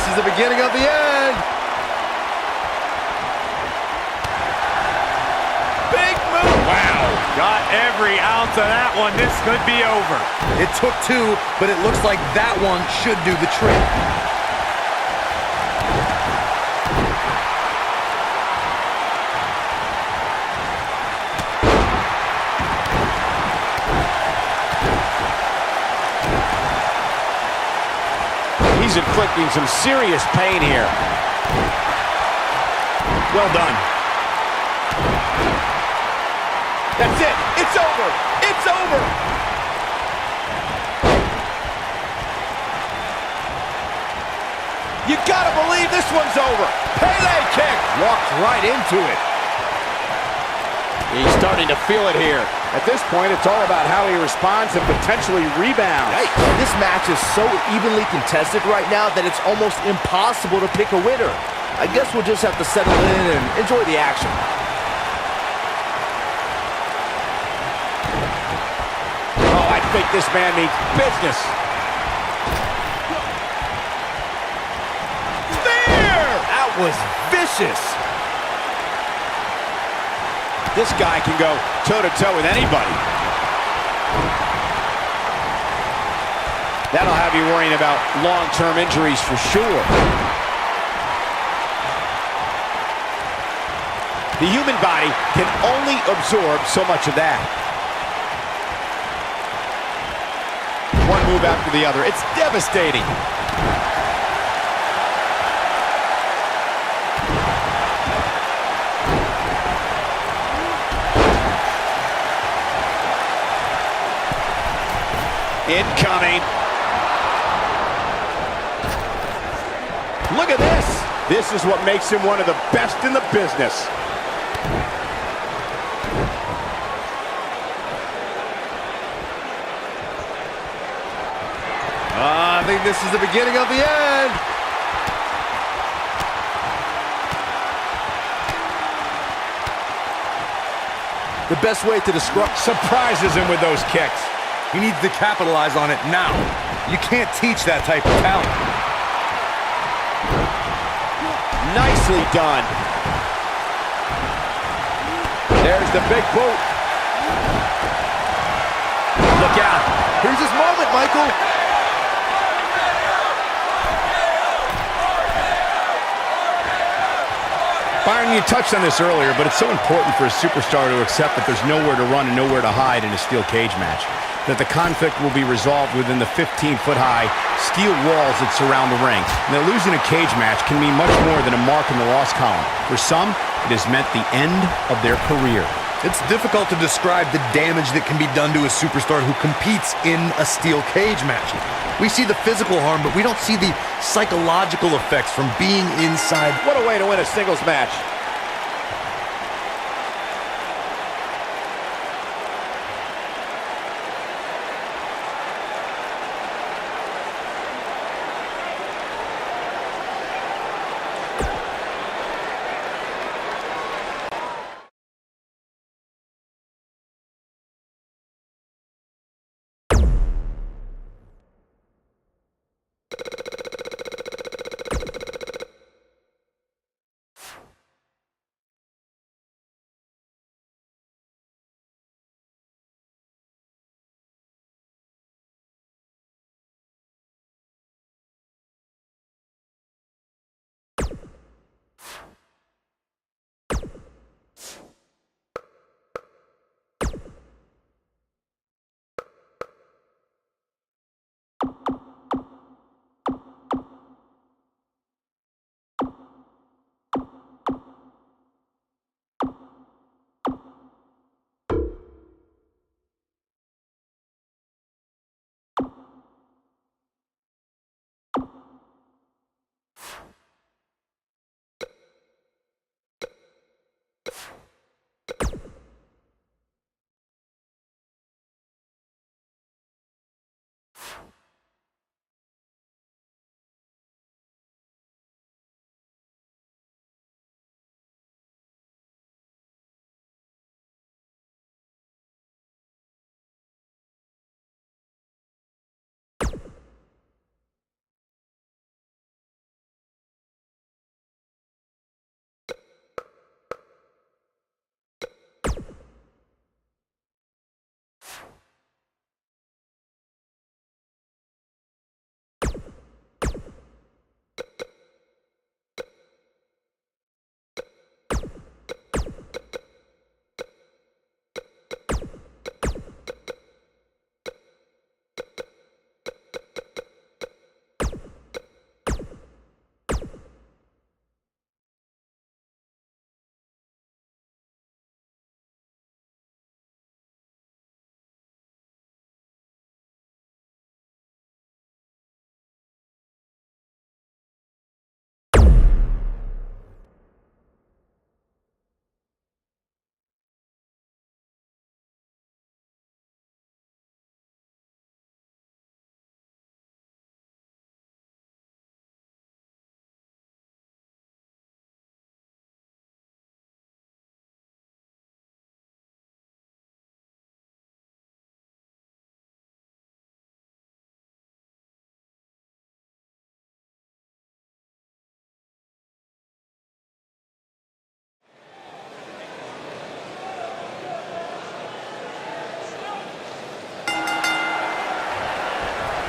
is the beginning of the end. Big move. Wow. Got every ounce of that one. This could be over. It took two, but it looks like that one should do the trick. He's inflicting some serious pain here. Well done. That's it. It's over. It's over. You gotta believe this one's over. Pele kick. Walked right into it. He's starting to feel it here. At this point, it's all about how he responds and potentially rebounds. Hey, this match is so evenly contested right now that it's almost impossible to pick a winner. I guess we'll just have to settle in and enjoy the action. Oh, I think this man means business. Spear! That was vicious. This guy can go toe-to-toe with anybody. That'll have you worrying about long-term injuries for sure. The human body can only absorb so much of that. One move after the other. It's devastating. Incoming. Look at this. This is what makes him one of the best in the business. I think this is the beginning of the end. The best way to describe Surprises him with those kicks. He needs to capitalize on it now. You can't teach that type of talent. Nicely done. There's the big boot. Look out. Here's his moment, Michael. Byron, you touched on this earlier, but it's so important for a superstar to accept that there's nowhere to run and nowhere to hide in a steel cage match. That the conflict will be resolved within the 15-foot-high steel walls that surround the ring. And that losing a cage match can mean much more than a mark in the loss column. For some, it has meant the end of their career. It's difficult to describe the damage that can be done to a superstar who competes in a steel cage match. We see the physical harm, but we don't see the psychological effects from being inside. What a way to win a singles match.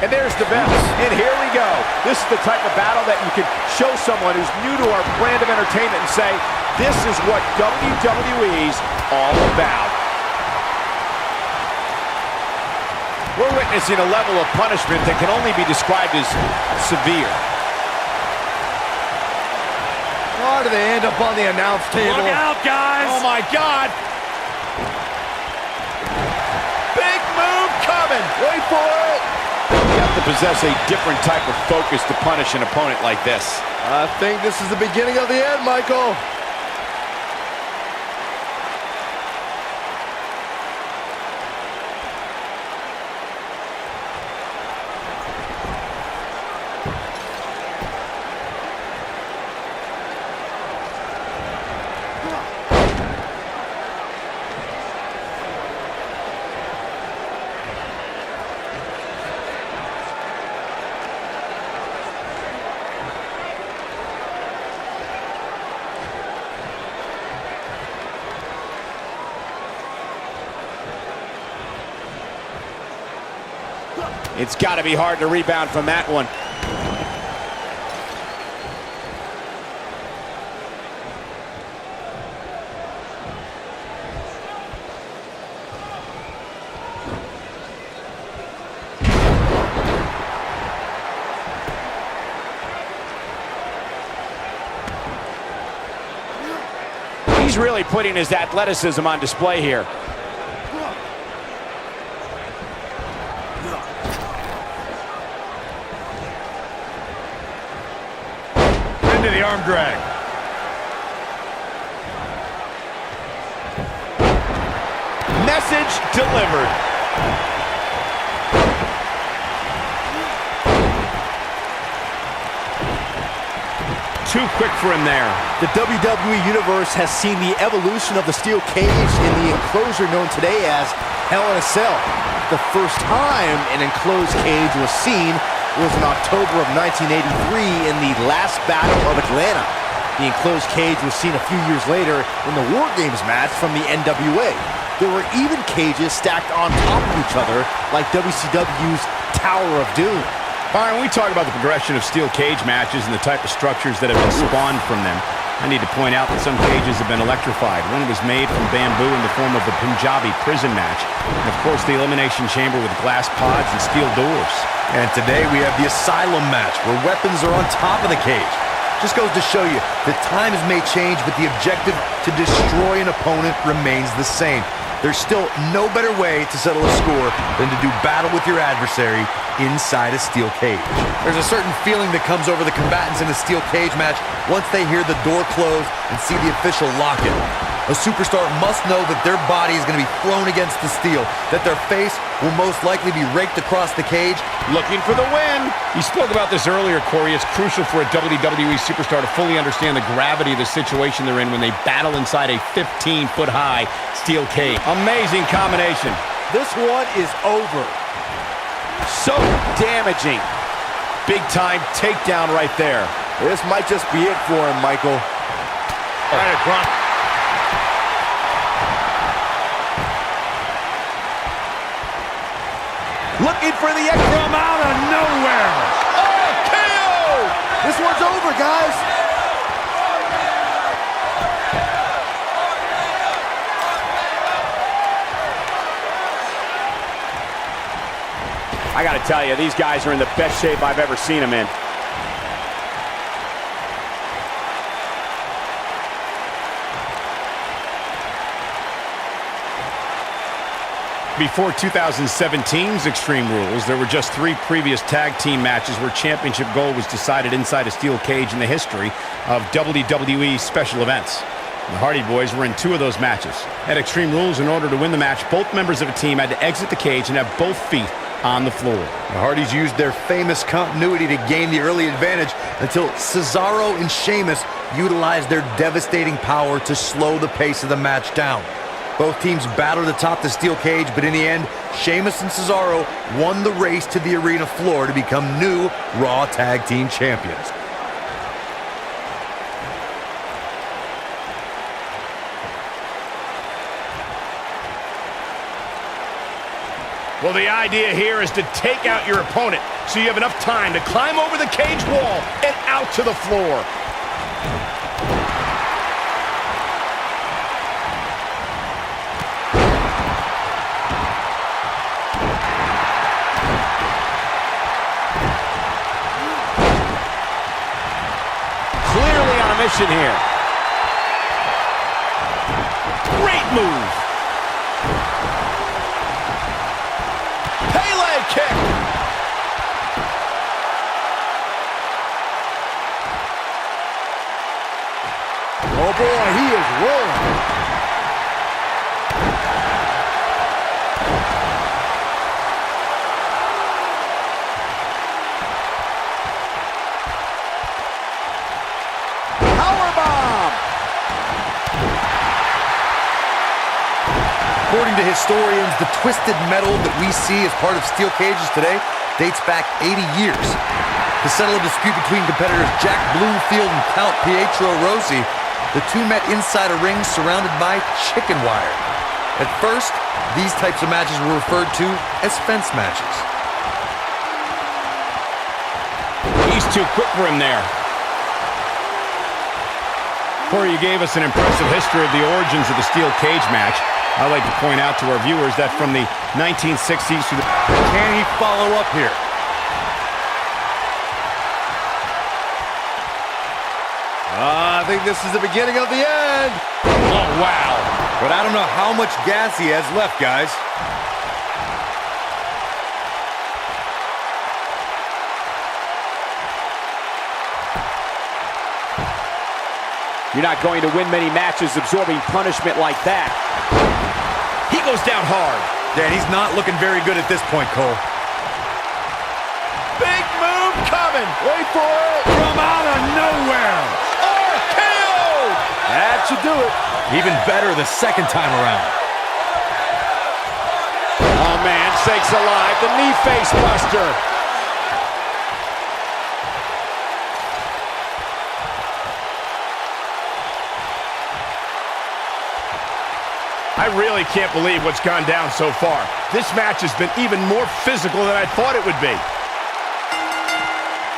And there's the bell. And here we go. This is the type of battle that you can show someone who's new to our brand of entertainment and say, this is what WWE's all about. We're witnessing a level of punishment that can only be described as severe. Why do they end up on the announce table? Look out, guys! Oh, my God! Big move coming! Wait for it! You have to possess a different type of focus to punish an opponent like this. I think this is the beginning of the end, Michael. It's got to be hard to rebound from that one. He's really putting his athleticism on display here. Into the arm drag. Message delivered. Too quick for him there. The WWE Universe has seen the evolution of the steel cage in the enclosure known today as Hell in a Cell. The first time an enclosed cage was seen was in October of 1983 in the last battle of Atlanta. The enclosed cage was seen a few years later in the War Games match from the NWA. There were even cages stacked on top of each other like WCW's Tower of Doom. Byron, we talk about the progression of steel cage matches and the type of structures that have been spawned from them. I need to point out that some cages have been electrified. One was made from bamboo in the form of a Punjabi prison match. And of course, the Elimination Chamber with glass pods and steel doors. And today we have the Asylum match, where weapons are on top of the cage. Just goes to show you that times may change, but the objective to destroy an opponent remains the same. There's still no better way to settle a score than to do battle with your adversary inside a steel cage. There's a certain feeling that comes over the combatants in a steel cage match once they hear the door close and see the official lock it. A superstar must know that their body is going to be thrown against the steel, that their face will most likely be raked across the cage. Looking for the win. You spoke about this earlier, Corey. It's crucial for a WWE superstar to fully understand the gravity of the situation they're in when they battle inside a 15-foot-high steel cage. Amazing combination. This one is over. So damaging. Big-time takedown right there. This might just be it for him, Michael. Right across. Looking for the extra From out of nowhere. Oh, KO! This one's over, guys. I got to tell you, these guys are in the best shape I've ever seen them in. Before 2017's Extreme Rules, there were just 3 previous tag team matches where championship gold was decided inside a steel cage in the history of WWE special events. The Hardy Boys were in 2 of those matches. At Extreme Rules, in order to win the match, both members of a team had to exit the cage and have both feet on the floor. The Hardys used their famous continuity to gain the early advantage until Cesaro and Sheamus utilized their devastating power to slow the pace of the match down. Both teams battled atop the steel cage, but in the end, Sheamus and Cesaro won the race to the arena floor to become new Raw Tag Team Champions. Well, the idea here is to take out your opponent so you have enough time to climb over the cage wall and out to the floor. Clearly on a mission here. Great move. Pele kick. Oh boy, he is rolling. According to historians, the twisted metal that we see as part of steel cages today dates back 80 years. To settle a dispute between competitors Jack Bloomfield and Count Pietro Rossi, the two met inside a ring surrounded by chicken wire. At first, these types of matches were referred to as fence matches. He's too quick for him there. Corey, you gave us an impressive history of the origins of the steel cage match. I'd like to point out to our viewers that from the 1960s to the... Can he follow up here? I think this is the beginning of the end. Oh, wow. But I don't know how much gas he has left, guys. You're not going to win many matches absorbing punishment like that. He goes down hard. Yeah, he's not looking very good at this point, Cole. Big move coming. Wait for it. From out of nowhere. RKO! That should do it. Even better the second time around. Oh, man, sakes alive. The knee face buster. I really can't believe what's gone down so far. This match has been even more physical than I thought it would be.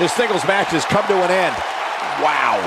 This singles match has come to an end. Wow.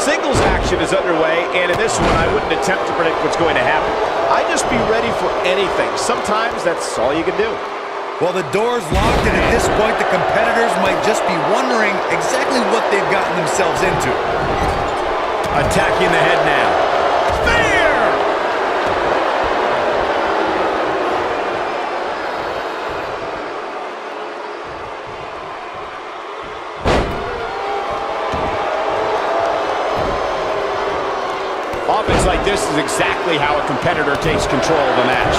singles action is underway, and in this one, I wouldn't attempt to predict what's going to happen. I'd just be ready for anything. Sometimes that's all you can do. Well, the door's locked, and at this point, the competitors might just be wondering exactly what they've gotten themselves into. Attacking the head now. Spear! Offense like this is exactly how a competitor takes control of a match.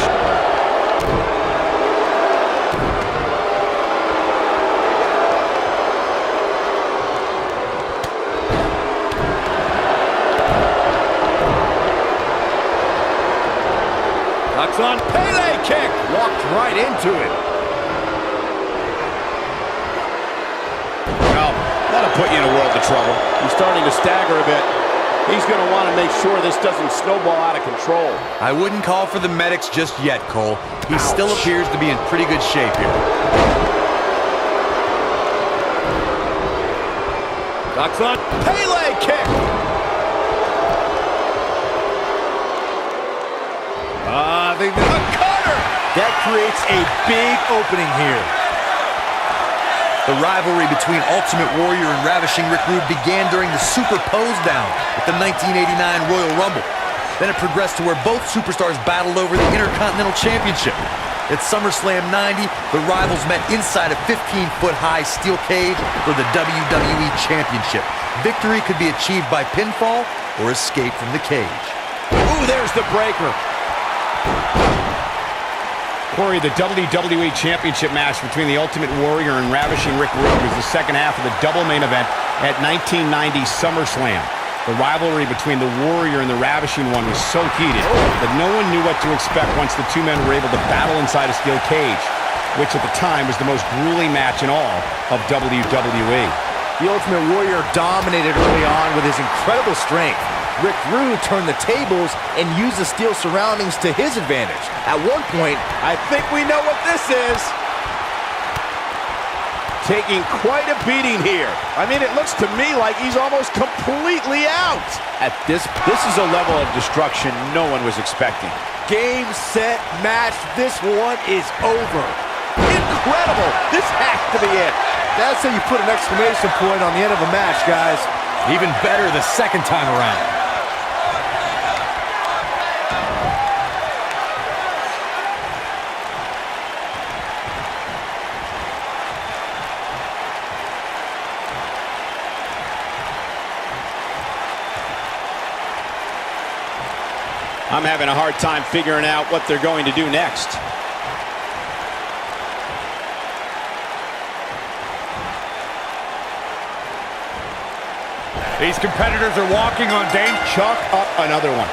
Knocks on Pele kick. Walked right into it. Well, that'll put you in a world of trouble. He's starting to stagger a bit. He's going to want to make sure this doesn't snowball out of control. I wouldn't call for the medics just yet, Cole. He still appears to be in pretty good shape here. Knocks on Pele kick. A cutter! That creates a big opening here. The rivalry between Ultimate Warrior and Ravishing Rick Rude began during the Super Pose Down at the 1989 Royal Rumble. Then it progressed to where both superstars battled over the Intercontinental Championship. At SummerSlam 90, the rivals met inside a 15-foot-high steel cage for the WWE Championship. Victory could be achieved by pinfall or escape from the cage. Ooh, there's the breaker. Corey, the WWE Championship match between the Ultimate Warrior and Ravishing Rick Rude was the second half of the double main event at 1990 SummerSlam. The rivalry between the Warrior and the Ravishing One was so heated that no one knew what to expect once the two men were able to battle inside a steel cage, which at the time was the most grueling match in all of WWE. The Ultimate Warrior dominated early on with his incredible strength. Rick Rude turned the tables and used the steel surroundings to his advantage. At one point, I think we know what this is. Taking quite a beating here. I mean, it looks to me like he's almost completely out. This is a level of destruction no one was expecting. game, set, match. This one is over. Incredible. This has to be it. That's how you put an exclamation point on the end of a match, guys. Even better the second time around. I'm having a hard time figuring out what they're going to do next. These competitors are walking on danger. Chalk up another one.